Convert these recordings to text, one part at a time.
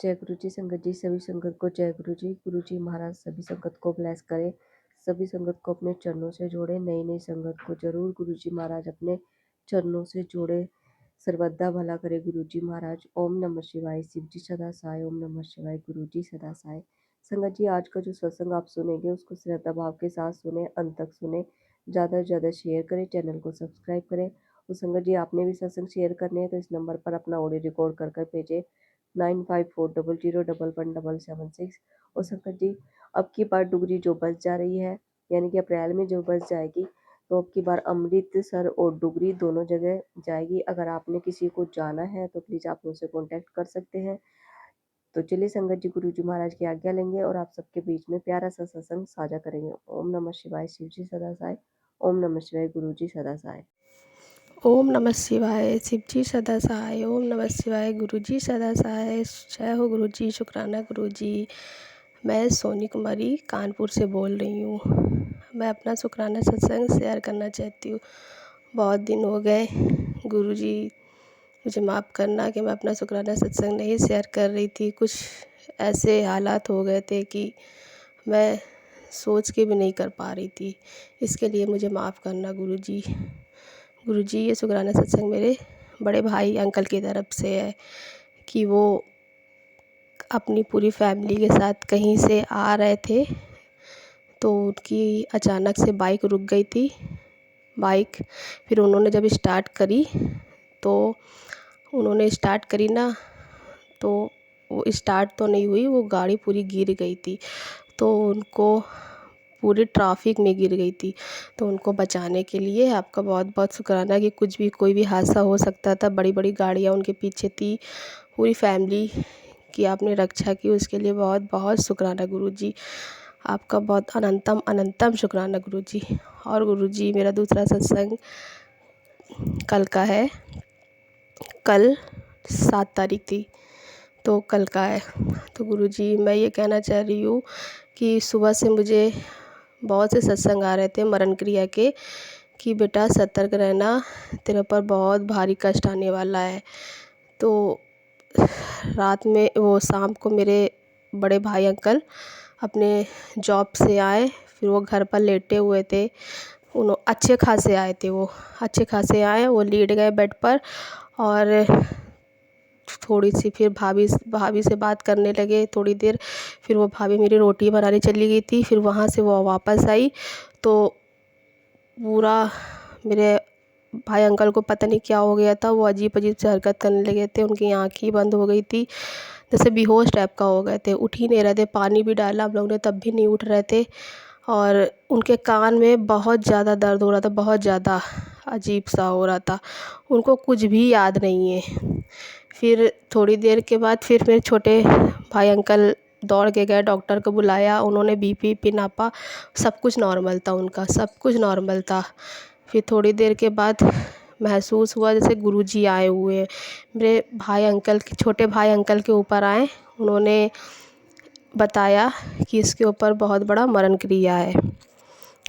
जय गुरु जी। संगत जी, सभी संगत को जय गुरु जी। गुरु जी महाराज सभी संगत को ब्लेस करें, सभी संगत को अपने चरणों से जोड़े। नई नई संगत को जरूर गुरु जी महाराज अपने चरणों से जोड़े, सर्वदा भला करे गुरु जी महाराज। ओम नमः शिवाय। शिव जी सदा सहाय। ओम नमः शिवाय। गुरु जी सदा सहाय। संगत जी, आज का जो सत्संग आप सुनेंगे उसको श्रद्धा भाव के साथ सुने, अंत तक सुने, ज़्यादा से ज़्यादा शेयर करें, चैनल को सब्सक्राइब करें। और संगत जी, आपने भी सत्संग शेयर करने हैं तो इस नंबर पर अपना ऑडियो रिकॉर्ड कर भेजें 9540011776। और संकट जी, अब की बार डुगरी जो बस जा रही है, यानी कि अप्रैल में जो बस जाएगी, तो अब की बार अमृतसर और डुगरी दोनों जगह जाएगी। अगर आपने किसी को जाना है तो प्लीज़ आप मुझसे कॉन्टैक्ट कर सकते हैं। तो चलिए संगत जी, गुरु जी महाराज की आज्ञा लेंगे और आप सबके बीच में प्यारा सा सत्संग साझा करेंगे। ओम नमः शिवाय। शिव जी सदा सहाय। ओम नमः शिवाय। गुरु जी सदा सहाय। ओम नमः शिवाय। शिव जी सदा सहाय। ओम नमः शिवाय। गुरु जी सदा सहाय। जय हो गुरु जी। शुक्राना गुरु जी। मैं सोनी कुमारी कानपुर से बोल रही हूँ। मैं अपना शुक्राना सत्संग शेयर करना चाहती हूँ। बहुत दिन हो गए गुरु जी, मुझे माफ़ करना कि मैं अपना शुक्राना सत्संग नहीं शेयर कर रही थी। कुछ ऐसे हालात हो गए थे कि मैं सोच के भी नहीं कर पा रही थी। इसके लिए मुझे माफ़ करना गुरु जी। गुरु जी, ये शुक्राना सत्संग मेरे बड़े भाई अंकल की तरफ से है कि वो अपनी पूरी फैमिली के साथ कहीं से आ रहे थे, तो उनकी अचानक से बाइक रुक गई थी। बाइक फिर उन्होंने जब स्टार्ट करी ना, तो वो स्टार्ट तो नहीं हुई, वो गाड़ी पूरी गिर गई थी। तो उनको पूरी ट्रैफिक में गिर गई थी। तो उनको बचाने के लिए आपका बहुत बहुत शुक्राना कि कुछ भी कोई भी हादसा हो सकता था। बड़ी बड़ी गाड़ियाँ उनके पीछे थी, पूरी फैमिली की आपने रक्षा की, उसके लिए बहुत बहुत शुक्राना गुरु जी। आपका बहुत अनंतम अनंतम शुक्राना गुरु जी। और गुरु जी, मेरा दूसरा सत्संग कल का है। कल 7 तारीख थी, तो कल का है। तो गुरु जी, मैं ये कहना चाह रही हूँ कि सुबह से मुझे बहुत से सत्संग आ रहे थे मरण क्रिया के कि बेटा सतर्क रहना, तेरे ऊपर बहुत भारी कष्ट आने वाला है। तो रात में वो शाम को मेरे बड़े भाई अंकल अपने जॉब से आए, फिर वो घर पर लेटे हुए थे। अच्छे खासे आए थे, वो अच्छे खासे आए, वो लेट गए बेड पर और थोड़ी सी फिर भाभी से बात करने लगे थोड़ी देर। फिर वो भाभी मेरी रोटी बनाने चली गई थी, फिर वहाँ से वो वापस आई तो पूरा मेरे भाई अंकल को पता नहीं क्या हो गया था, वो अजीब अजीब से हरकत करने लगे थे। उनकी आँख ही बंद हो गई थी, जैसे बेहोश टाइप का हो गए थे, उठ ही नहीं रहे थे। पानी भी डाला हम लोग ने, तब भी नहीं उठ रहे थे। और उनके कान में बहुत ज़्यादा दर्द हो रहा था, बहुत ज़्यादा अजीब सा हो रहा था। उनको कुछ भी याद नहीं है। फिर थोड़ी देर के बाद फिर मेरे छोटे भाई अंकल दौड़ के गए, डॉक्टर को बुलाया, उन्होंने बीपी नापा, सब कुछ नॉर्मल था उनका, सब कुछ नॉर्मल था। फिर थोड़ी देर के बाद महसूस हुआ जैसे गुरुजी आए हुए हैं। मेरे भाई अंकल के, छोटे भाई अंकल के ऊपर आए, उन्होंने बताया कि इसके ऊपर बहुत बड़ा मरण क्रिया है,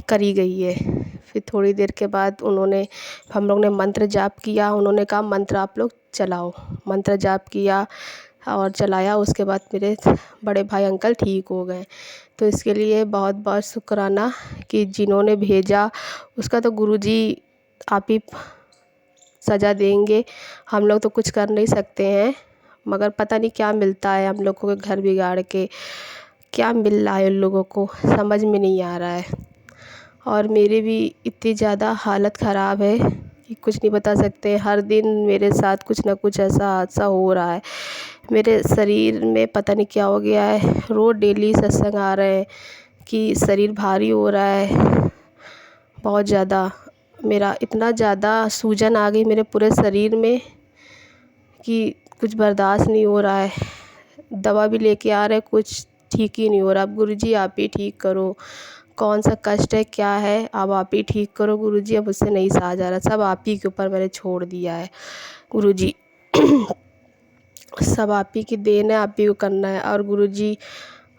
करी गई है। फिर थोड़ी देर के बाद हम लोग ने मंत्र जाप किया, उन्होंने कहा मंत्र आप लोग चलाओ। मंत्र जाप किया और चलाया, उसके बाद मेरे बड़े भाई अंकल ठीक हो गए। तो इसके लिए बहुत बहुत शुक्राना कि जिन्होंने भेजा उसका तो गुरुजी आप ही सज़ा देंगे। हम लोग तो कुछ कर नहीं सकते हैं, मगर पता नहीं क्या मिलता है हम लोगों के घर बिगाड़ के, क्या मिल रहा है उन लोगों को समझ में नहीं आ रहा है। और मेरी भी इतनी ज़्यादा हालत ख़राब है कि कुछ नहीं बता सकते। हर दिन मेरे साथ कुछ ना कुछ ऐसा हादसा हो रहा है। मेरे शरीर में पता नहीं क्या हो गया है। रोज़ डेली सत्संग आ रहे हैं कि शरीर भारी हो रहा है बहुत ज़्यादा। मेरा इतना ज़्यादा सूजन आ गई मेरे पूरे शरीर में कि कुछ बर्दाश्त नहीं हो रहा है। दवा भी लेके आ रहे, कुछ ठीक ही नहीं हो रहा। अब गुरुजी आप ही ठीक करो, कौन सा कष्ट है, क्या है, अब आप ही ठीक करो गुरुजी। अब उससे नहीं सहा जा रहा, सब आप ही के ऊपर मैंने छोड़ दिया है गुरुजी। सब आप ही की देन है, आप ही को करना है। और गुरुजी,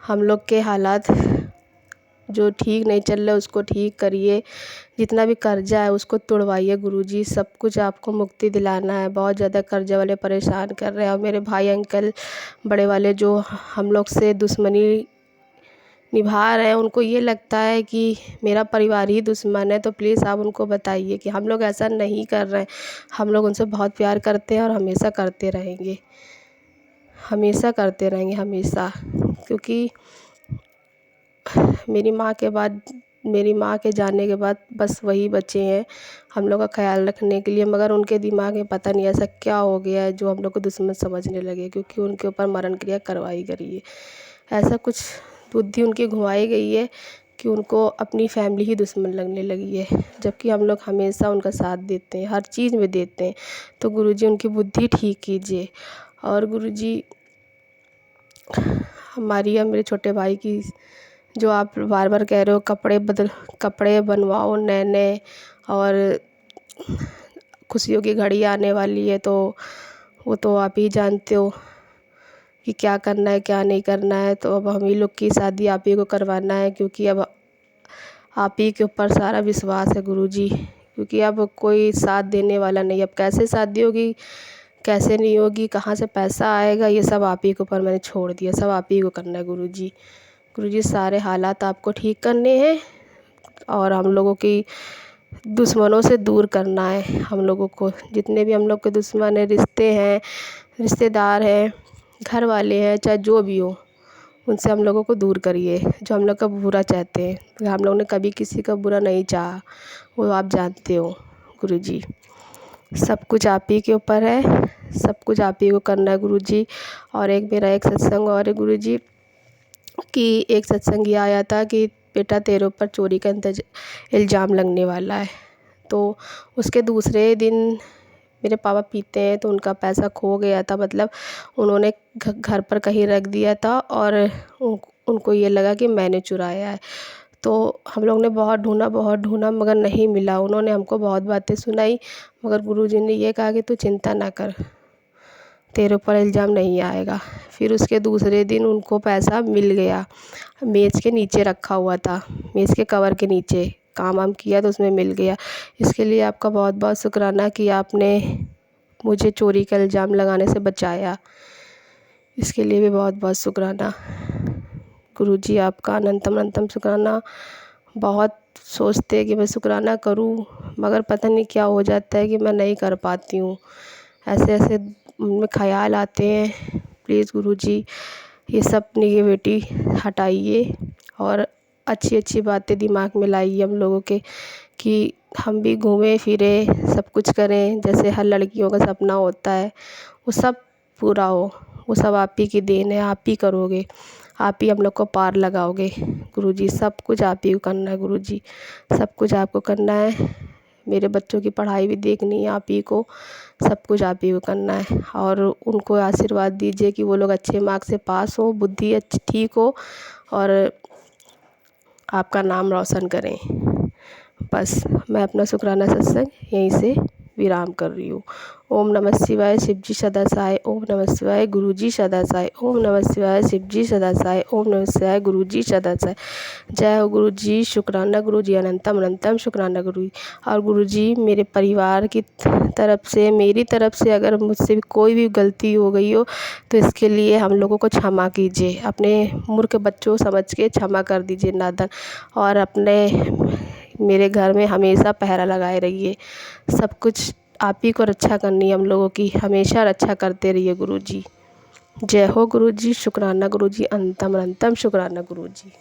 हम लोग के हालात जो ठीक नहीं चल रहा है उसको ठीक करिए, जितना भी कर्जा है उसको तुड़वाइए गुरुजी। सब कुछ आपको मुक्ति दिलाना है। बहुत ज़्यादा कर्जा वाले परेशान कर रहे हैं, और मेरे भाई अंकल बड़े वाले जो हम लोग से दुश्मनी निभा रहे हैं, उनको ये लगता है कि मेरा परिवार ही दुश्मन है। तो प्लीज़ आप उनको बताइए कि हम लोग ऐसा नहीं कर रहे हैं। हम लोग उनसे बहुत प्यार करते हैं और हमेशा करते रहेंगे, हमेशा करते रहेंगे, हमेशा। क्योंकि मेरी माँ के जाने के बाद बस वही बचे हैं हम लोग का ख्याल रखने के लिए। मगर उनके दिमाग में पता नहीं ऐसा क्या हो गया है जो हम लोग को दुश्मन समझने लगे, क्योंकि उनके ऊपर मरण क्रिया करवाई गई है। ऐसा कुछ बुद्धि उनकी घुमाई गई है कि उनको अपनी फैमिली ही दुश्मन लगने लगी है, जबकि हम लोग हमेशा उनका साथ देते हैं, हर चीज़ में देते हैं। तो गुरुजी उनकी बुद्धि ठीक कीजिए। और गुरुजी हमारी या मेरे छोटे भाई की, जो आप बार बार कह रहे हो कपड़े बनवाओ नए नए, और खुशियों की घड़ी आने वाली है, तो वो तो आप ही जानते हो कि क्या करना है क्या नहीं करना है। तो अब हम ही लोग की शादी आप ही को करवाना है, क्योंकि अब आप ही के ऊपर सारा विश्वास है गुरुजी। क्योंकि अब कोई साथ देने वाला नहीं। अब कैसे शादी होगी, कैसे नहीं होगी, कहाँ से पैसा आएगा, ये सब आप ही के ऊपर मैंने छोड़ दिया। सब आप ही को करना है गुरुजी। गुरुजी सारे हालात आपको ठीक करने हैं, और हम लोगों की दुश्मनों से दूर करना है। हम लोगों को जितने भी हम लोग के दुश्मन हैं, रिश्ते हैं, रिश्तेदार हैं, घर वाले हैं, चाहे जो भी हो, उनसे हम लोगों को दूर करिए, जो हम लोग का बुरा चाहते हैं। तो हम लोग ने कभी किसी का बुरा नहीं चाहा, वो आप जानते हो गुरुजी। सब कुछ आप ही के ऊपर है, सब कुछ आप ही को करना है गुरुजी। और मेरा एक सत्संग और है गुरुजी, कि एक सत्संग ये आया था कि बेटा तेरे ऊपर चोरी का इल्ज़ाम लगने वाला है। तो उसके दूसरे दिन मेरे पापा पीते हैं, तो उनका पैसा खो गया था। मतलब उन्होंने घर पर कहीं रख दिया था, और उनको ये लगा कि मैंने चुराया है। तो हम लोग ने बहुत ढूंढा मगर नहीं मिला। उन्होंने हमको बहुत बातें सुनाई, मगर गुरुजी ने ये कहा कि तू चिंता ना कर, तेरे ऊपर इल्ज़ाम नहीं आएगा। फिर उसके दूसरे दिन उनको पैसा मिल गया, मेज़ के नीचे रखा हुआ था, मेज़ के कवर के नीचे काम वाम किया तो उसमें मिल गया। इसके लिए आपका बहुत बहुत शुक्राना कि आपने मुझे चोरी का इल्ज़ाम लगाने से बचाया। इसके लिए भी बहुत बहुत शुक्राना गुरुजी, आपका अनंतम अनंतम शुक्राना। बहुत सोचते हैं कि मैं शुक्राना करूं, मगर पता नहीं क्या हो जाता है कि मैं नहीं कर पाती हूँ। ऐसे ऐसे उनमें ख़याल आते हैं। प्लीज़ गुरुजी ये सब नेगेटिविटी हटाइए, और अच्छी अच्छी बातें दिमाग में लाइए हम लोगों के, कि हम भी घूमें फिरें, सब कुछ करें जैसे हर लड़कियों का सपना होता है, वो सब पूरा हो। वो सब आप ही की देन है, आप ही करोगे, आप ही हम लोग को पार लगाओगे गुरुजी। सब कुछ आप ही को करना है गुरुजी, सब कुछ आपको करना है। मेरे बच्चों की पढ़ाई भी देखनी है आप ही को, सब कुछ आप ही को करना है। और उनको आशीर्वाद दीजिए कि वो लोग अच्छे मार्क्स से पास हो, बुद्धि अच्छी ठीक हो, और आपका नाम रोशन करें। बस मैं अपना शुक्राना सत्संग यहीं से विराम कर रही हूँ। ओम नमः शिवाय, शिवजी सदा सहाय। ओम नमः शिवाय, गुरुजी सदा सहाय। ओम नमः शिवाय, शिवजी सदा सहाय। ओम नमः शिवाय, गुरुजी सदा सहाय। जय हो गुरुजी, शुक्राना गुरुजी, अनंतम अनंतम शुक्राना गुरुजी। और गुरुजी मेरे परिवार की तरफ से, मेरी तरफ से अगर मुझसे भी कोई भी गलती हो गई हो तो इसके लिए हम लोगों को क्षमा कीजिए। अपने मूर्ख बच्चों समझ के क्षमा कर दीजिए नादन। और अपने मेरे घर में हमेशा पहरा लगाए रहिए। सब कुछ आप ही को रक्षा करनी है हम लोगों की, हमेशा रक्षा करते रहिए गुरुजी। जय हो गुरुजी, शुक्राना गुरुजी, अनंतम अनंतम शुक्राना गुरुजी।